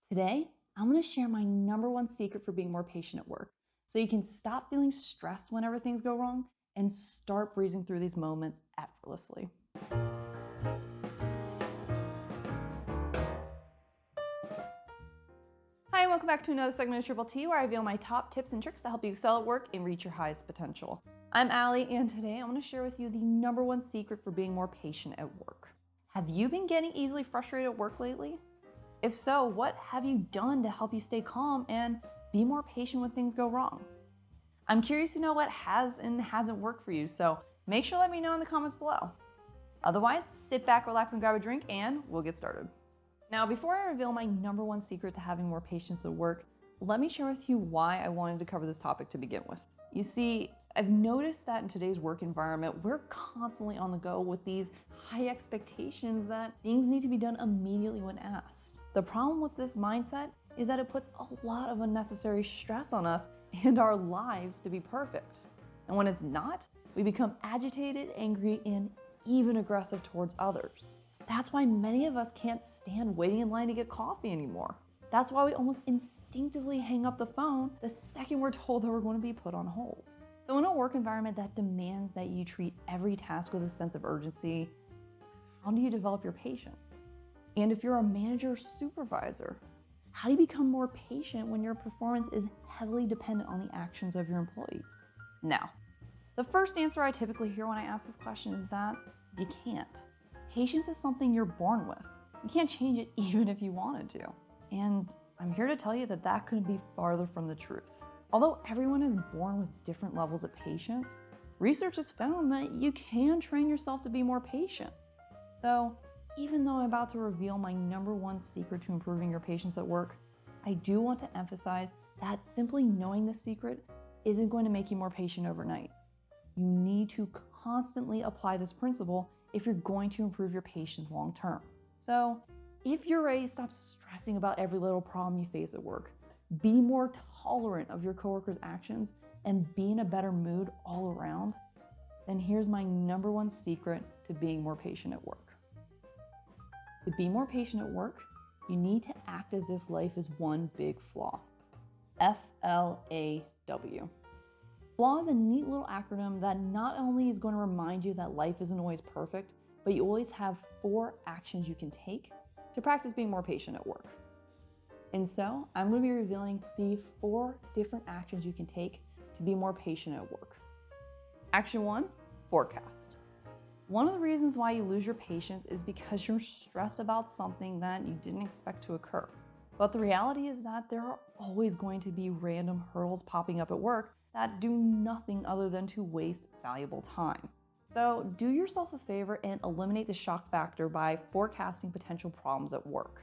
Today, I'm going to share my number one secret for being more patient at work so you can stop feeling stressed whenever things go wrong and start breezing through these moments effortlessly. Hi, welcome back to another segment of Triple T where I reveal my top tips and tricks to help you excel at work and reach your highest potential. I'm Allie, and today I'm going to share with you the number one secret for being more patient at work. Have you been getting easily frustrated at work lately? If so, what have you done to help you stay calm and be more patient when things go wrong? I'm curious to know what has and hasn't worked for you, so make sure to let me know in the comments below. Otherwise, sit back, relax, and grab a drink, and we'll get started. Now, before I reveal my number one secret to having more patience at work, let me share with you why I wanted to cover this topic to begin with. You see, I've noticed that in today's work environment, we're constantly on the go with these high expectations that things need to be done immediately when asked. The problem with this mindset is that it puts a lot of unnecessary stress on us and our lives to be perfect. And when it's not, we become agitated, angry, and even aggressive towards others. That's why many of us can't stand waiting in line to get coffee anymore. That's why we almost instinctively hang up the phone the second we're told that we're going to be put on hold. So in a work environment that demands that you treat every task with a sense of urgency, how do you develop your patience? And if you're a manager or supervisor, how do you become more patient when your performance is heavily dependent on the actions of your employees? Now, the first answer I typically hear when I ask this question is that you can't. Patience is something you're born with. You can't change it even if you wanted to. And I'm here to tell you that that couldn't be farther from the truth. Although everyone is born with different levels of patience, research has found that you can train yourself to be more patient. So even though I'm about to reveal my number one secret to improving your patience at work, I do want to emphasize that simply knowing this secret isn't going to make you more patient overnight. You need to constantly apply this principle if you're going to improve your patience long term. So if you're ready to stop stressing about every little problem you face at work, be more tolerant of your coworkers' actions, and be in a better mood all around, then here's my number one secret to being more patient at work. To be more patient at work, you need to act as if life is one big flaw. FLAW. Flaw is a neat little acronym that not only is going to remind you that life isn't always perfect, but you always have 4 actions you can take to practice being more patient at work. And so I'm going to be revealing the 4 different actions you can take to be more patient at work. Action 1, forecast. One of the reasons why you lose your patience is because you're stressed about something that you didn't expect to occur. But the reality is that there are always going to be random hurdles popping up at work that do nothing other than to waste valuable time. So do yourself a favor and eliminate the shock factor by forecasting potential problems at work.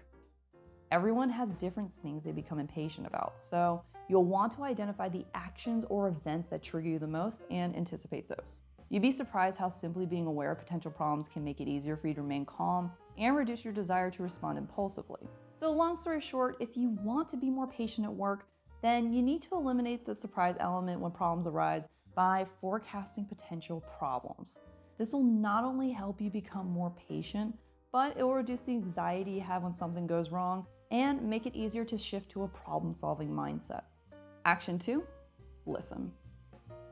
Everyone has different things they become impatient about, so you'll want to identify the actions or events that trigger you the most and anticipate those. You'd be surprised how simply being aware of potential problems can make it easier for you to remain calm and reduce your desire to respond impulsively. So long story short, if you want to be more patient at work, then you need to eliminate the surprise element when problems arise by forecasting potential problems. This will not only help you become more patient, but it will reduce the anxiety you have when something goes wrong and make it easier to shift to a problem-solving mindset. Action 2, listen.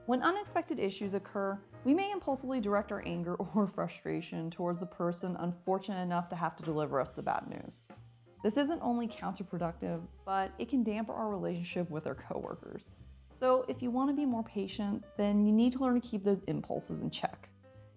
When unexpected issues occur, we may impulsively direct our anger or frustration towards the person unfortunate enough to have to deliver us the bad news. This isn't only counterproductive, but it can dampen our relationship with our coworkers. So if you want to be more patient, then you need to learn to keep those impulses in check.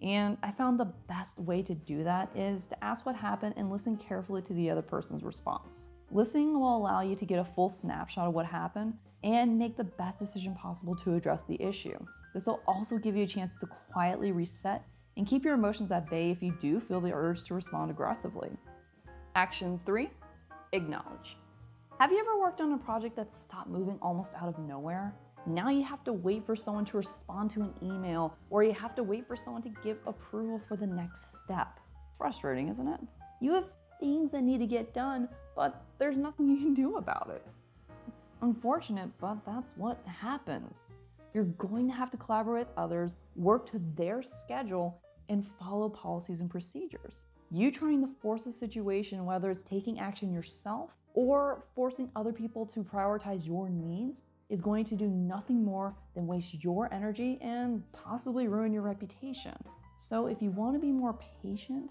And I found the best way to do that is to ask what happened and listen carefully to the other person's response. Listening will allow you to get a full snapshot of what happened and make the best decision possible to address the issue. This will also give you a chance to quietly reset and keep your emotions at bay if you do feel the urge to respond aggressively. Action 3, acknowledge. Have you ever worked on a project that stopped moving almost out of nowhere? Now you have to wait for someone to respond to an email, or you have to wait for someone to give approval for the next step. Frustrating, isn't it? You have things that need to get done, but there's nothing you can do about it. It's unfortunate, but that's what happens. You're going to have to collaborate with others, work to their schedule, and follow policies and procedures. You trying to force a situation, whether it's taking action yourself or forcing other people to prioritize your needs is going to do nothing more than waste your energy and possibly ruin your reputation. So if you want to be more patient,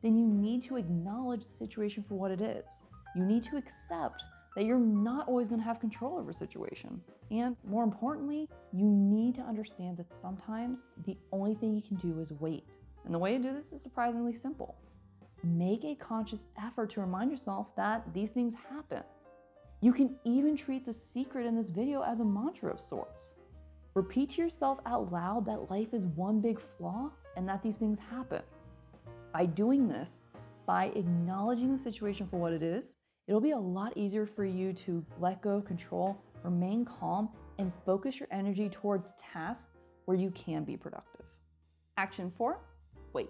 then you need to acknowledge the situation for what it is. You need to accept that you're not always going to have control over a situation. And more importantly, you need to understand that sometimes the only thing you can do is wait. And the way to do this is surprisingly simple. Make a conscious effort to remind yourself that these things happen. You can even treat the secret in this video as a mantra of sorts. Repeat to yourself out loud that life is one big flaw and that these things happen. By doing this, by acknowledging the situation for what it is, it'll be a lot easier for you to let go of control, remain calm, and focus your energy towards tasks where you can be productive. Action 4, wait.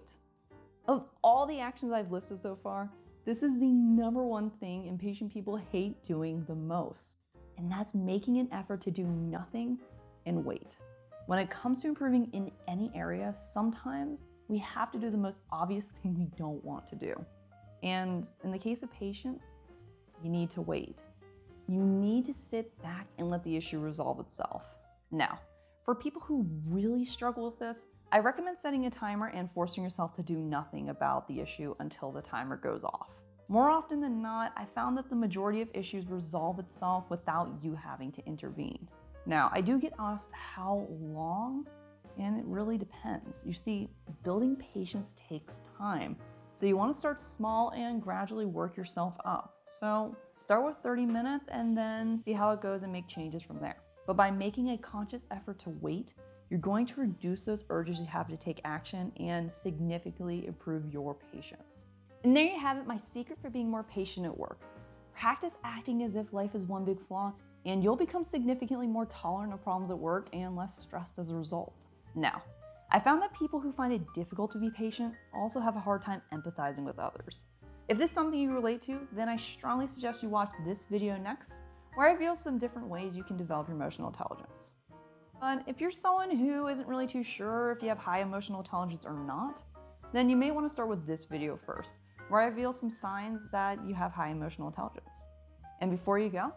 Of all the actions I've listed so far, this is the number one thing impatient people hate doing the most, and that's making an effort to do nothing and wait. When it comes to improving in any area, sometimes we have to do the most obvious thing we don't want to do. And in the case of patience, you need to wait. You need to sit back and let the issue resolve itself. Now, for people who really struggle with this, I recommend setting a timer and forcing yourself to do nothing about the issue until the timer goes off. More often than not, I found that the majority of issues resolve itself without you having to intervene. Now, I do get asked how long, and it really depends. You see, building patience takes time. So you want to start small and gradually work yourself up. So start with 30 minutes and then see how it goes and make changes from there. But by making a conscious effort to wait, you're going to reduce those urges you have to take action and significantly improve your patience. And there you have it, my secret for being more patient at work. Practice acting as if life is one big flaw, and you'll become significantly more tolerant of problems at work and less stressed as a result. Now, I found that people who find it difficult to be patient also have a hard time empathizing with others. If this is something you relate to, then I strongly suggest you watch this video next, where I reveal some different ways you can develop your emotional intelligence. But if you're someone who isn't really too sure if you have high emotional intelligence or not, then you may want to start with this video first, where I reveal some signs that you have high emotional intelligence. And before you go,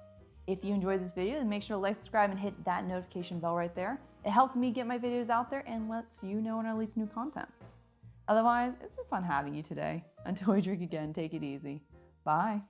if you enjoyed this video, then make sure to like, subscribe, and hit that notification bell right there. It helps me get my videos out there and lets you know when I release new content. Otherwise, it's been fun having you today. Until we drink again, take it easy. Bye.